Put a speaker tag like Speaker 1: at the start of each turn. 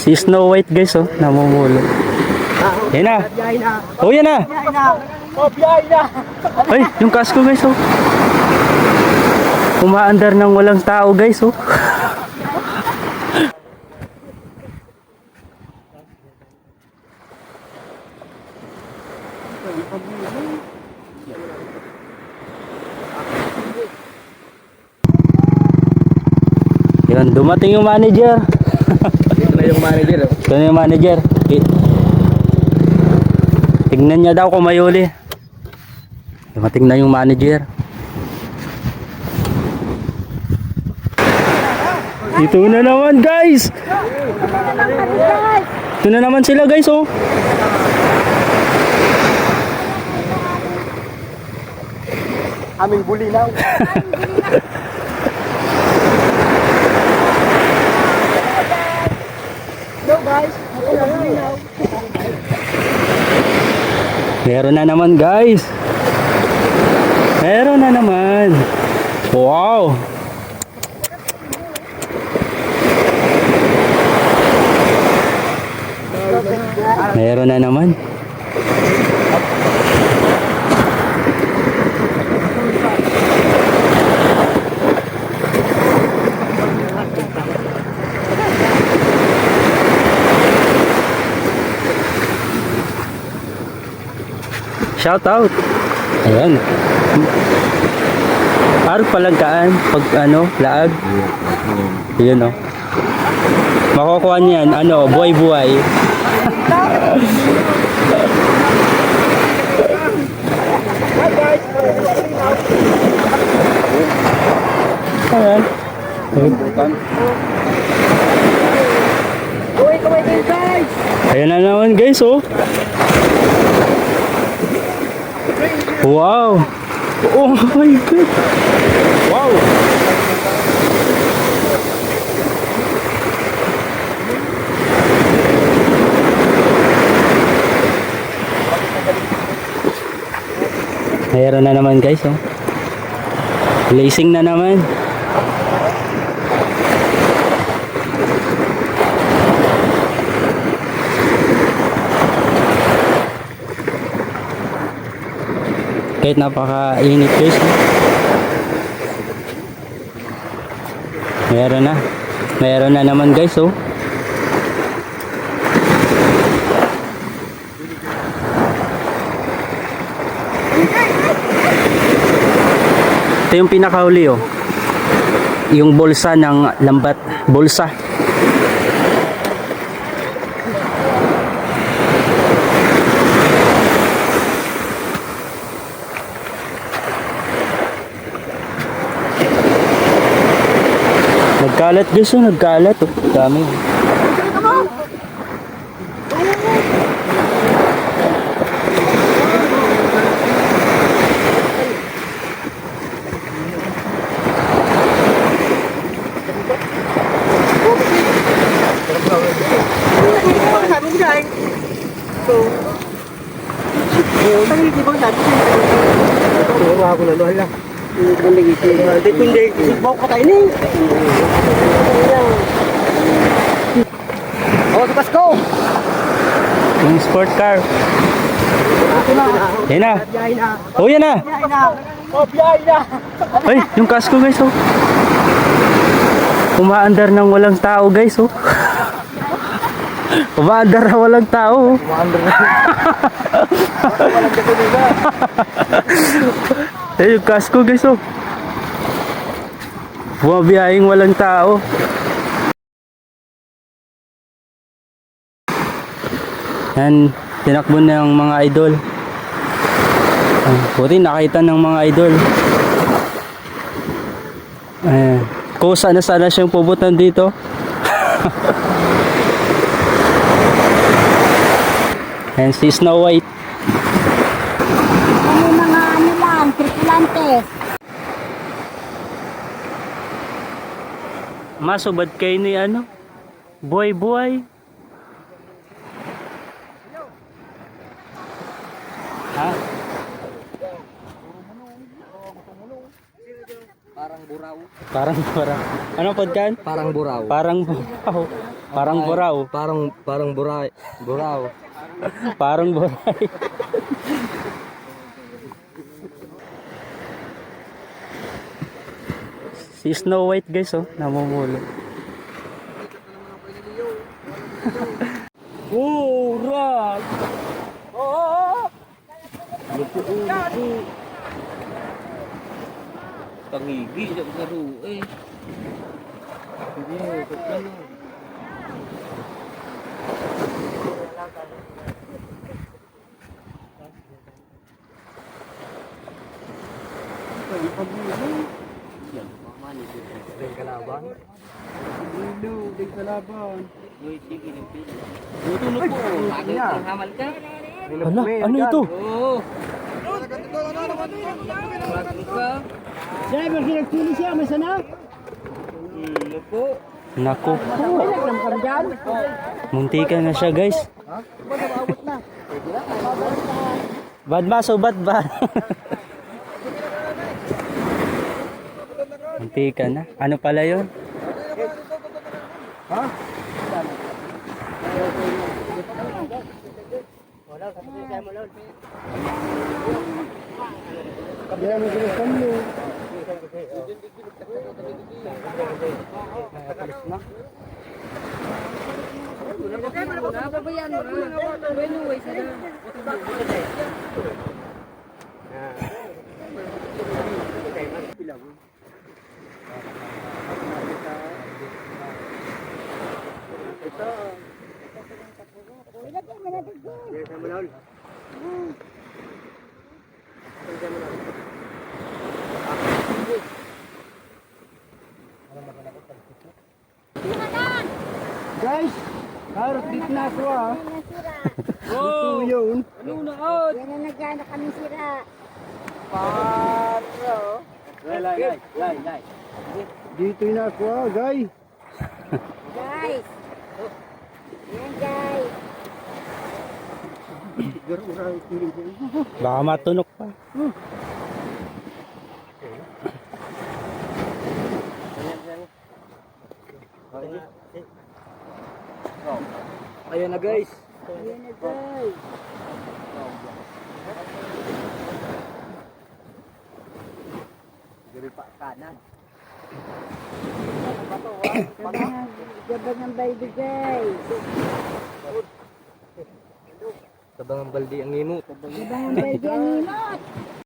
Speaker 1: Si Snow White guys, oh, namumulot. Yan na. Oh, yan na. Ay, yung kasko guys, oh. Umaandar ng walang tao guys, oh. Yan, dumating yung manager.
Speaker 2: Ito na yung manager.
Speaker 1: Ito na yung manager. Tignan niya daw kung may huli. Dumating na yung manager. Ito na naman guys. Ito na naman sila guys, oh.
Speaker 2: Aming bulinaw. Hello guys.
Speaker 1: Meron na naman guys. Meron na naman. Wow. Meron na naman. Shout out. Ayan. Araw palagkaan pag ano, laag. Yun, oh. Makukuha niyan, ano, buhay-buhay. Ayan. Ayan na naman guys, oh. Wow. Oh my God. Wow. Mayroon na naman guys, oh. Blazing na naman. Kahit napaka-init guys, oh. Meron na. Meron na naman guys, oh. Ito yung pinakahuli, oh. Yung bulsa ng lambat. Bulsa. Nagkalat guys, oh. Nagkalat, oh. Dami.
Speaker 2: Ako na lohala. Hindi bawa ko tayo ni. Oh, di Pasko.
Speaker 1: Yung sport car. Yan na. Oh, yan na.
Speaker 2: Oh, biyahe na.
Speaker 1: Ay, yung kasko guys, oh. Umaandar ng walang tao guys, oh. Umaandar na walang tao, oh.
Speaker 2: Umaandar na. Walang katuliga.
Speaker 1: Ay, yung kasko guys, oh. Bumabiyahing walang tao. Yan, tinakbo na ng mga idol. Buti nakita ng mga idol. Ayan. Kung sana siyang pupuntan dito. Ayan si Snow White.
Speaker 3: Ano mga ano lang, tripulante.
Speaker 1: Masubad kayo ni ano? Buhay-buhay. Ha?
Speaker 2: Parang buraw.
Speaker 1: Parang. Ano pagkan?
Speaker 2: Parang buraw.
Speaker 1: Parang buraw. Parang buraw.
Speaker 2: Parang buraw.
Speaker 1: Parang buhay. Si Snow White guys oh, namumulot. Oh, rat!
Speaker 2: Pangigi sa laro eh.
Speaker 1: Hala, ano ito?
Speaker 2: Driver, kinagpili siya, may sana?
Speaker 1: Naku. Muntika na siya guys. Bad ba? So bad ba? Muntika na. Ano pala yun?
Speaker 2: Guys, harus na ako ah.
Speaker 3: Nasira.
Speaker 2: Yun.
Speaker 3: Yan na nagana kami sira.
Speaker 2: Dito na ako ah, guys.
Speaker 3: Guys. Yan guys.
Speaker 1: Baka matunok pa.
Speaker 2: Ayan na guys.
Speaker 3: Yan na guys. Gabang ang balde guys.
Speaker 2: Tabang ang baldi ang imot.
Speaker 3: Gabang ang balde ang imot.